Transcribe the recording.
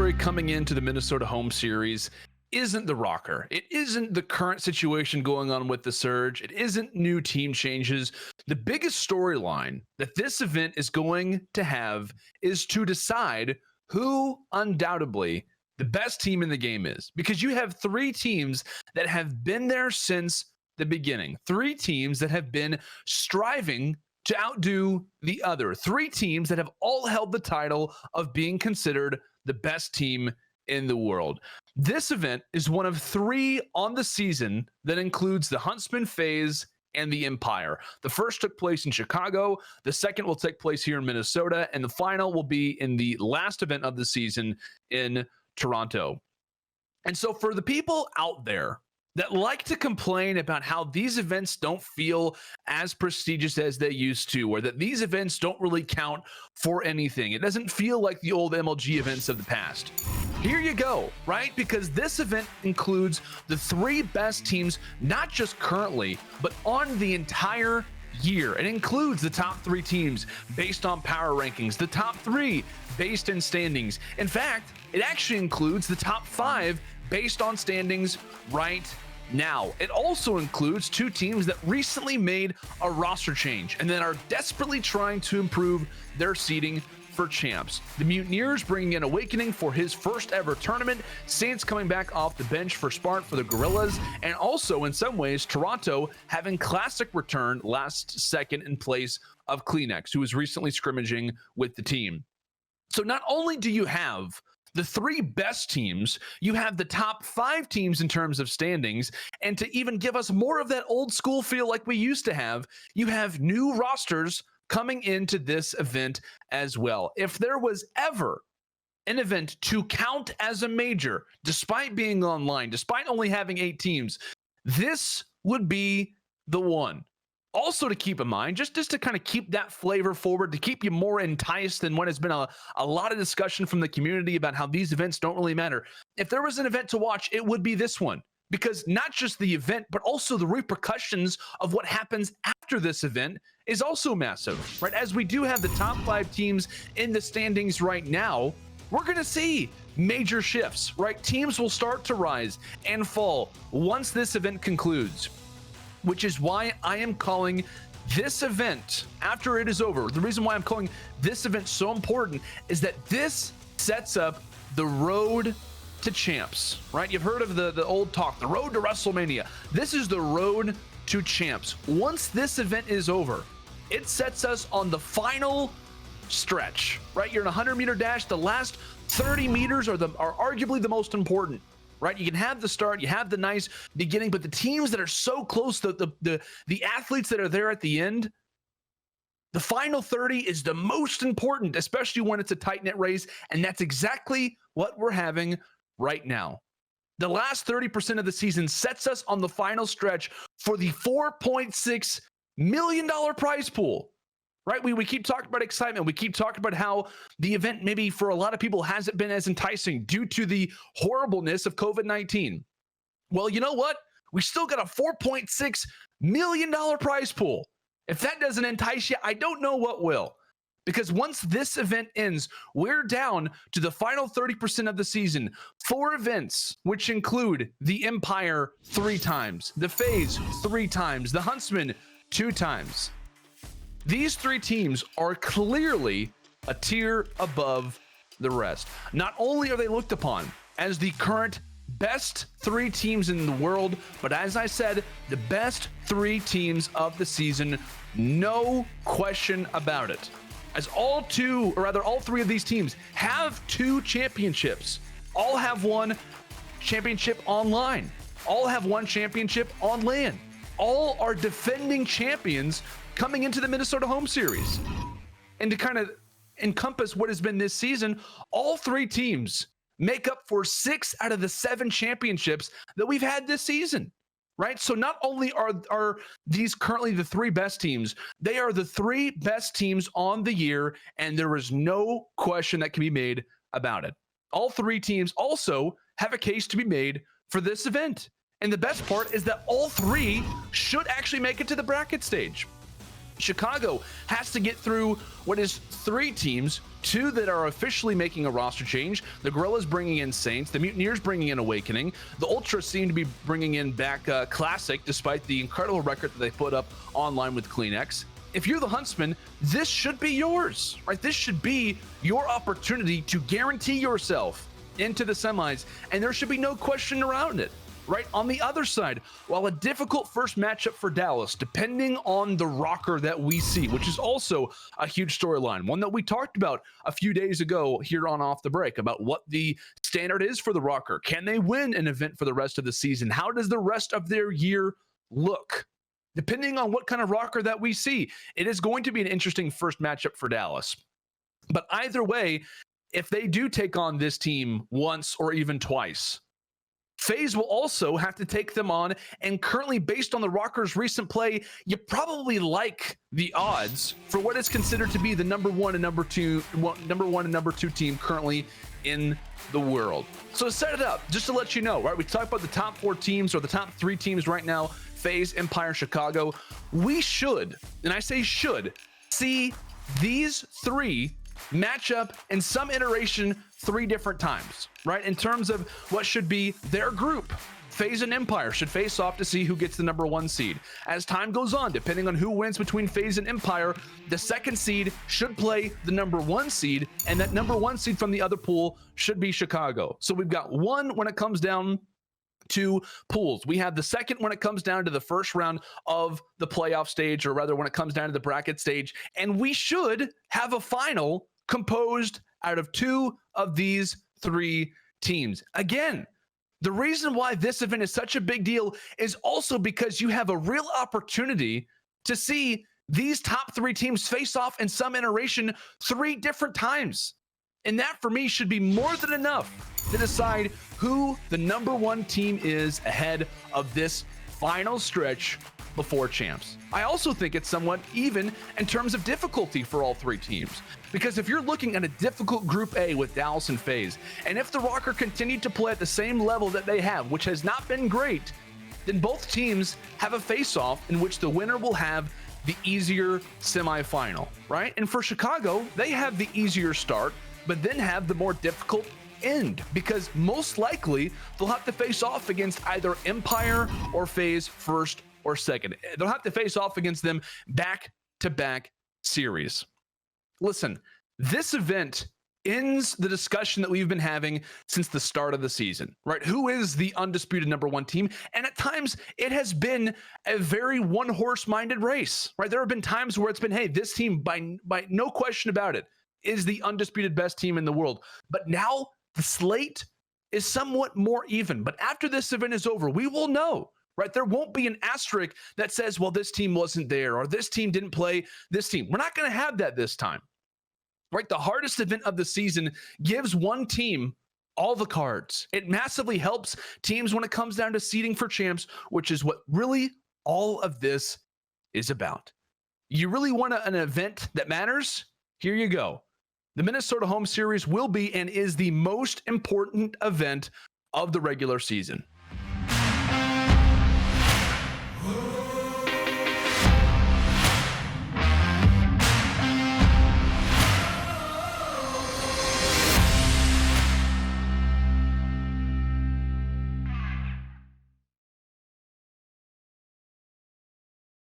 story coming into the Minnesota home series isn't the rocker. It isn't the current situation going on with the Surge. It isn't new team changes. The biggest storyline that this event is going to have is to decide who undoubtedly the best team in the game is. Because you have three teams that have been there since the beginning. Three teams that have been striving to outdo the other. Three teams that have all held the title of being considered the best team in the world. This event is one of three on the season that includes the Huntsman, Faze, and the Empire. The first took place in Chicago, the second will take place here in Minnesota, and the final will be in the last event of the season in Toronto. And so for the people out there that like to complain about how these events don't feel as prestigious as they used to, or that these events don't really count for anything, it doesn't feel like the old MLG events of the past. Here you go, right? Because this event includes the three best teams, not just currently, but on the entire year. It includes the top three teams based on power rankings, the top three based in standings. In fact, it actually includes the top five based on standings right now. It also includes two teams that recently made a roster change and that are desperately trying to improve their seeding for champs. The Mutineers bringing in Awakening for his first ever tournament, Saints coming back off the bench for Spark for the Gorillas, and also in some ways Toronto having Classic return last second in place of Kleenex, who was recently scrimmaging with the team. So not only do you have the three best teams, you have the top five teams in terms of standings, and to even give us more of that old school feel like we used to have, you have new rosters coming into this event as well. If there was ever an event to count as a major, despite being online, despite only having 8 teams, this would be the one. Also to keep in mind, just to kind of keep that flavor forward, to keep you more enticed than what has been a lot of discussion from the community about how these events don't really matter. If there was an event to watch, it would be this one. Because not just the event, but also the repercussions of what happens after this event is also massive, right? As we do have the top 5 teams in the standings right now, we're going to see major shifts, right? Teams will start to rise and fall once this event concludes, which is why I am calling this event, after it is over, the reason why I'm calling this event so important is that this sets up the road to champs, right? You've heard of the old talk, the road to WrestleMania. This is the road to champs. Once this event is over, it sets us on the final stretch, right? You're in a 100-meter dash. The last 30 meters are arguably the most important, right? You can have the start, you have the nice beginning, but the teams that are so close, the athletes that are there at the end, the final 30 is the most important, especially when it's a tight-knit race, and that's exactly what we're having right now. The last 30% of the season sets us on the final stretch for the $4.6 million prize pool, right? We keep talking about excitement. We keep talking about how the event maybe for a lot of people hasn't been as enticing due to the horribleness of COVID-19. Well, you know what? We still got a $4.6 million prize pool. If that doesn't entice you, I don't know what will. Because once this event ends, we're down to the final 30% of the season. 4 events, which include the Empire 3 times, the Faze 3 times, the Huntsman 2 times. These 3 teams are clearly a tier above the rest. Not only are they looked upon as the current best 3 teams in the world, but as I said, the best 3 teams of the season, no question about it. As all 3 of these teams have 2 championships. All have 1 championship online. All have 1 championship on LAN. All are defending champions coming into the Minnesota home series. And to kind of encompass what has been this season, all 3 teams make up for 6 out of the 7 championships that we've had this season. Right? So not only are these currently the 3 best teams, they are the 3 best teams on the year, and there is no question that can be made about it. All 3 teams also have a case to be made for this event. And the best part is that all 3 should actually make it to the bracket stage. Chicago has to get through what is 3 teams, 2 that are officially making a roster change. The Gorillas bringing in Saints, the Mutineers bringing in Awakening. The Ultras seem to be bringing in back Classic, despite the incredible record that they put up online with Kleenex. If you're the Huntsmen, this should be yours, right? This should be your opportunity to guarantee yourself into the semis, and there should be no question around it. Right on the other side, while a difficult first matchup for Dallas, depending on the rocker that we see, which is also a huge storyline, one that we talked about a few days ago here on Off the Break, about what the standard is for the rocker. Can they win an event for the rest of the season? How does the rest of their year look? Depending on what kind of rocker that we see, it is going to be an interesting first matchup for Dallas. But either way, if they do take on this team once or even twice, Faze will also have to take them on, and currently, based on the Rockers' recent play, you probably like the odds for what is considered to be the number one and number two team currently in the world. So to set it up, just to let you know, right? We talked about the top 4 teams, or the top 3 teams right now: Faze, Empire, Chicago. We should, and I say should, see these 3 match up in some iteration 3 different times, right? In terms of what should be their group. Faze and Empire should face off to see who gets the number 1 seed. As time goes on, depending on who wins between Faze and Empire, the 2nd seed should play the number 1 seed, and that number 1 seed from the other pool should be Chicago. So we've got 1 when it comes down to pools. We have the 2nd when it comes down to the first round of the playoff stage, or rather when it comes down to the bracket stage, and we should have a final composed out of 2 of these 3 teams. Again, the reason why this event is such a big deal is also because you have a real opportunity to see these top 3 teams face off in some iteration 3 different times. And that, for me, should be more than enough to decide who the number 1 team is ahead of this final stretch before champs. I also think it's somewhat even in terms of difficulty for all 3 teams, because if you're looking at a difficult Group A with Dallas and Faze, and if the Rocker continued to play at the same level that they have, which has not been great, then both teams have a face-off in which the winner will have the easier semifinal, right? And for Chicago, they have the easier start, but then have the more difficult end, because most likely they'll have to face off against either Empire or Faze first or second. They'll have to face off against them back-to-back series. Listen, this event ends the discussion that we've been having since the start of the season, right? Who is the undisputed number 1 team? And at times it has been a very one-horse minded race, right? There have been times where it's been, hey, this team, by no question about it, is the undisputed best team in the world. But now the slate is somewhat more even. But after this event is over, we will know, right? There won't be an asterisk that says, well, this team wasn't there, or this team didn't play this team. We're not going to have that this time, right? The hardest event of the season gives one team all the cards. It massively helps teams when it comes down to seeding for champs, which is what really all of this is about. You really want an event that matters? Here you go. The Minnesota home series will be and is the most important event of the regular season.